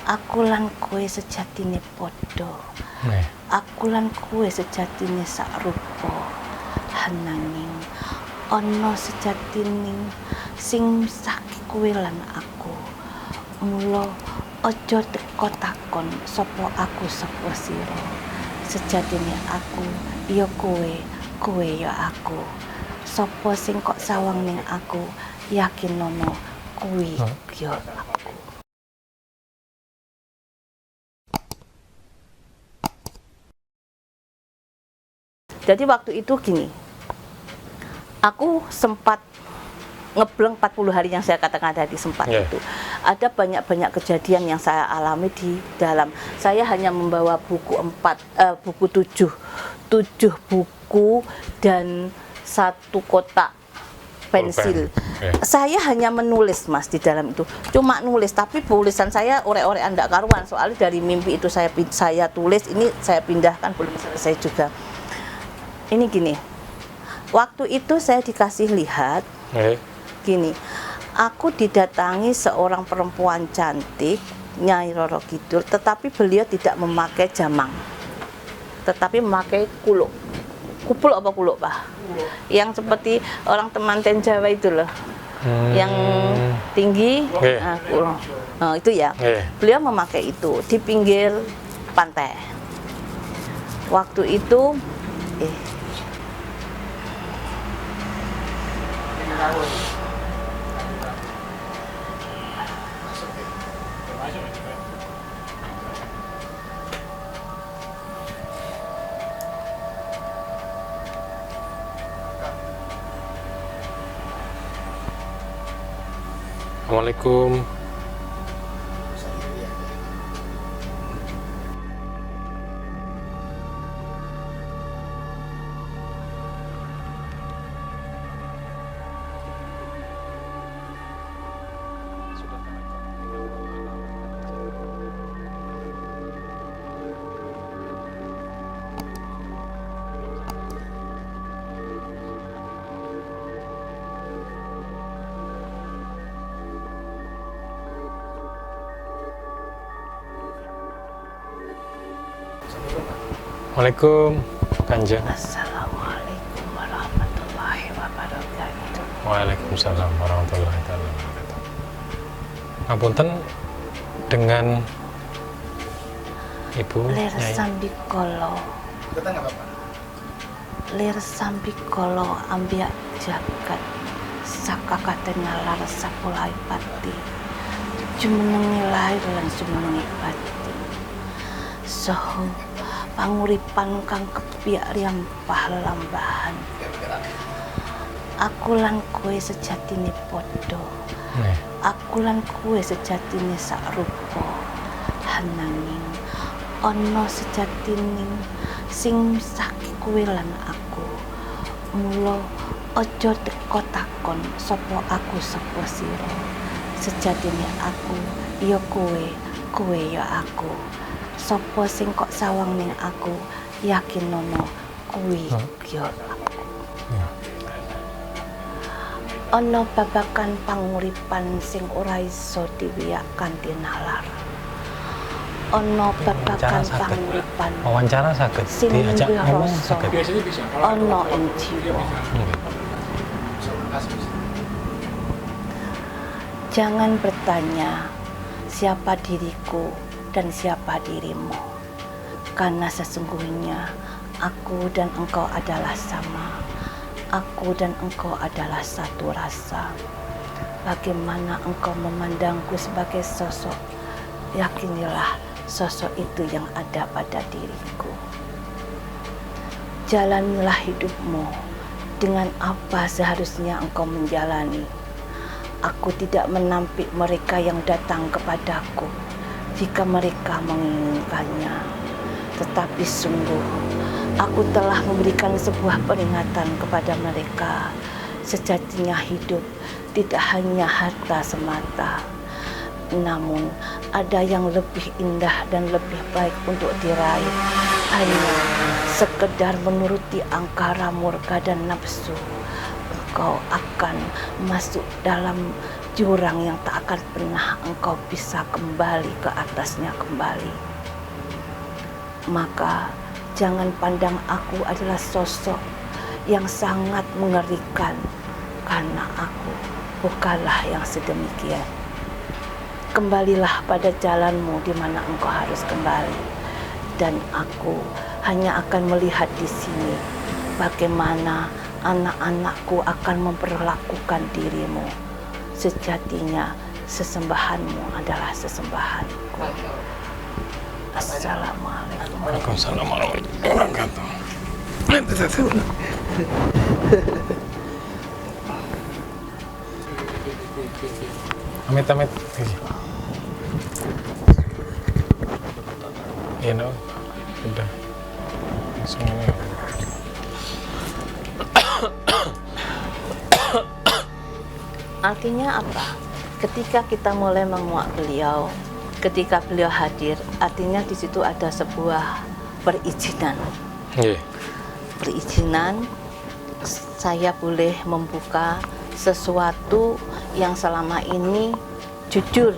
Aku lan kowe sejatine padha. Aku lan kowe sejatine sakrupa. Hananging ana sejatining sing misahke kowe lan aku. Mula aja teka takon sapa aku sapa sira. Sejatine aku ya kowe, kowe ya aku. Sapa sing kok sawang ning aku, yakin nono kuwi ya aku. Jadi waktu itu gini, aku sempat ngebleng 40 hari yang saya katakan tadi sempat itu. Ada banyak-banyak kejadian yang saya alami di dalam. Saya hanya membawa buku 7 buku dan 1 kotak pensil. Saya hanya menulis Mas di dalam itu. Cuma nulis, tapi tulisan saya orek-orek andak karuan. Soalnya dari mimpi itu saya tulis, ini saya pindahkan belum selesai juga. Ini gini, waktu itu saya dikasih lihat, gini, aku didatangi seorang perempuan cantik, Nyai Roro Kidul, tetapi beliau tidak memakai jamang, tetapi memakai kuluk. Kupul apa kuluk, Pak? Yang seperti orang temanten Jawa itu loh, yang tinggi, kuluk. Nah, itu ya, beliau memakai itu di pinggir pantai. Waktu itu, Assalamualaikum. Waalaikumsalam, Kanjeng. Assalamualaikum warahmatullahi wabarakatuh. Waalaikumsalam warahmatullahi wabarakatuh. Ngapunten dengan Ibu Lir Nyai. Sambikolo. Lir Sambikolo ambiak jagat sakakaten nalar sapulai pati. Jumenengi lahir lan jumenengi pati. Soho panguripan kang kepiak riampah lambahan. Aku lan kowe sejatine padha. Aku lan kowe sejatine sakrupa. Hananging ana sejatining sing misahke kowe lan aku. Mula aja teka takon sapa aku sapa sira. Sejatine aku ya kowe, kowe ya aku. Sapa sing kok sawang ning aku, yakin nono kuwi ya aku. Ana babakan panguripan sing ora iso diwiyak kanthi nalar. Ana babakan panguripan Wawancara saged diajak ngomong saged. ana ing jiwa. Jangan bertanya siapa diriku dan siapa dirimu, karena sesungguhnya aku dan engkau adalah sama. Aku dan engkau adalah satu rasa. Bagaimana engkau memandangku sebagai sosok, yakinilah sosok itu yang ada pada diriku. Jalanilah hidupmu dengan apa seharusnya engkau menjalani. Aku tidak menampik mereka yang datang kepadaku jika mereka menginginkannya. Tetapi sungguh, aku telah memberikan sebuah peringatan kepada mereka. Sejatinya hidup tidak hanya harta semata, namun ada yang lebih indah dan lebih baik untuk diraih. Hanya sekedar menuruti angkara murka dan nafsu, engkau akan masuk dalam jurang yang tak akan pernah engkau bisa kembali ke atasnya kembali. Maka jangan pandang aku adalah sosok yang sangat mengerikan, karena aku bukanlah yang sedemikian. Kembalilah pada jalanmu di mana engkau harus kembali, dan aku hanya akan melihat di sini bagaimana anak-anakku akan memperlakukan dirimu. Sejatinya sesembahanmu adalah sesembahanku. Assalamualaikum. Waalaikumsalam warahmatullahi wabarakatuh. Amit. Ya, no. Udah. Langsung ini. Artinya apa? Ketika kita mulai menguak beliau, ketika beliau hadir, artinya di situ ada sebuah perizinan. Yeah. Perizinan saya boleh membuka sesuatu yang selama ini jujur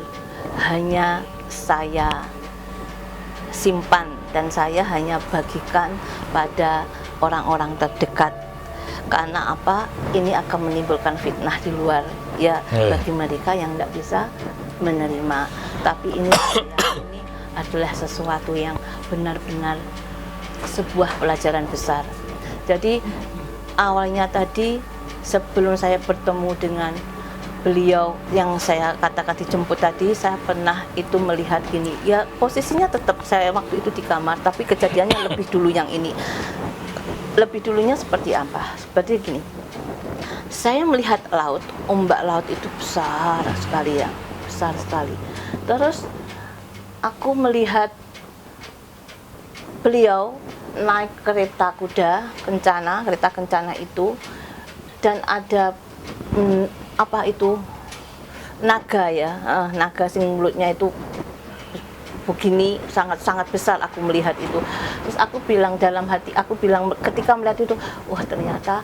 hanya saya simpan dan saya hanya bagikan pada orang-orang terdekat. Karena apa? Ini akan menimbulkan fitnah di luar ya bagi mereka yang tidak bisa menerima. Tapi ini adalah sesuatu yang benar-benar sebuah pelajaran besar. Jadi awalnya tadi sebelum saya bertemu dengan beliau yang saya katakan dijemput tadi, saya pernah itu melihat gini. Ya posisinya tetap saya waktu itu di kamar, tapi kejadiannya lebih dulu yang ini. Lebih dulunya seperti apa? Seperti gini. Saya melihat laut, ombak laut itu besar sekali ya, besar sekali. Terus aku melihat beliau naik kereta kuda kencana, kereta kencana itu, dan ada apa itu naga ya, naga sing mulutnya itu begini sangat-sangat besar. Aku melihat itu, terus aku bilang dalam hati, aku bilang ketika melihat itu, wah ternyata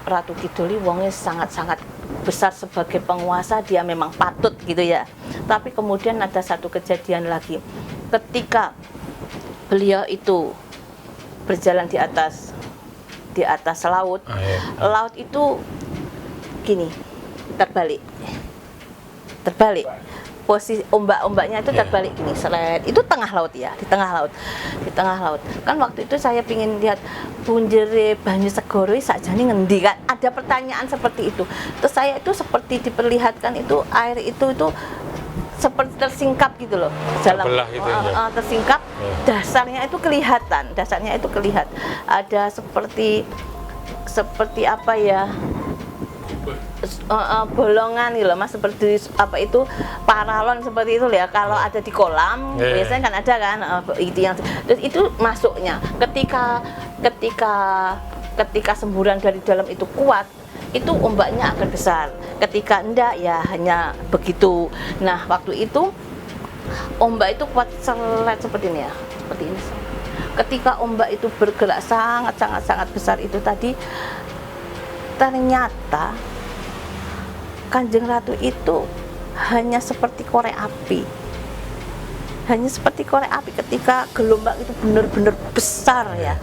Ratu Kidul wongnya sangat-sangat besar sebagai penguasa, dia memang patut gitu ya. Tapi kemudian ada satu kejadian lagi, ketika beliau itu berjalan di atas laut, laut itu gini terbalik. Posisi ombak-ombaknya itu terbalik gini, seret. Itu tengah laut ya, di tengah laut. Kan waktu itu saya pingin lihat punjere banyu segoro sakjane ngendi kan. Ada pertanyaan seperti itu. Terus saya itu seperti diperlihatkan itu air itu seperti tersingkap gitu loh. Dalam gitu ya. Tersingkap, dasarnya itu kelihatan. Ada seperti apa ya? Bolongan gitu loh Mas, seperti apa itu paralon seperti itu ya, kalau ada di kolam biasanya kan ada kan, itu yang terus itu masuknya ketika semburan dari dalam itu kuat, itu ombaknya akan besar. Ketika enggak ya hanya begitu. Nah waktu itu ombak itu kuat seret seperti ini ya, seperti ini. Ketika ombak itu bergerak sangat besar itu tadi, ternyata Kanjeng Ratu itu hanya seperti korek api. Ketika gelombang itu benar-benar besar ya.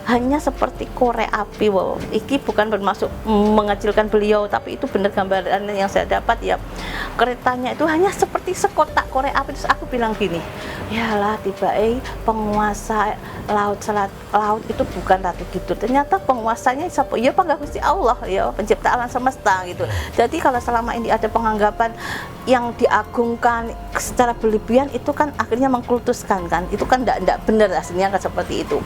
Hanya seperti korek api. Wow, ini bukan bermaksud mengecilkan beliau, tapi itu benar gambaran yang saya dapat ya. Keretanya itu hanya seperti sekotak korek api. Terus aku bilang gini, yalah tiba penguasa laut itu bukan Ratu Kidul. Ternyata penguasanya siapa? Ya Panggah Gusti Allah ya, pencipta alam semesta gitu. Jadi kalau selama ini ada penganggapan yang diagungkan secara berlebihan, itu kan akhirnya mengkultuskan kan. Itu kan tidak benar aslinya kan seperti itu.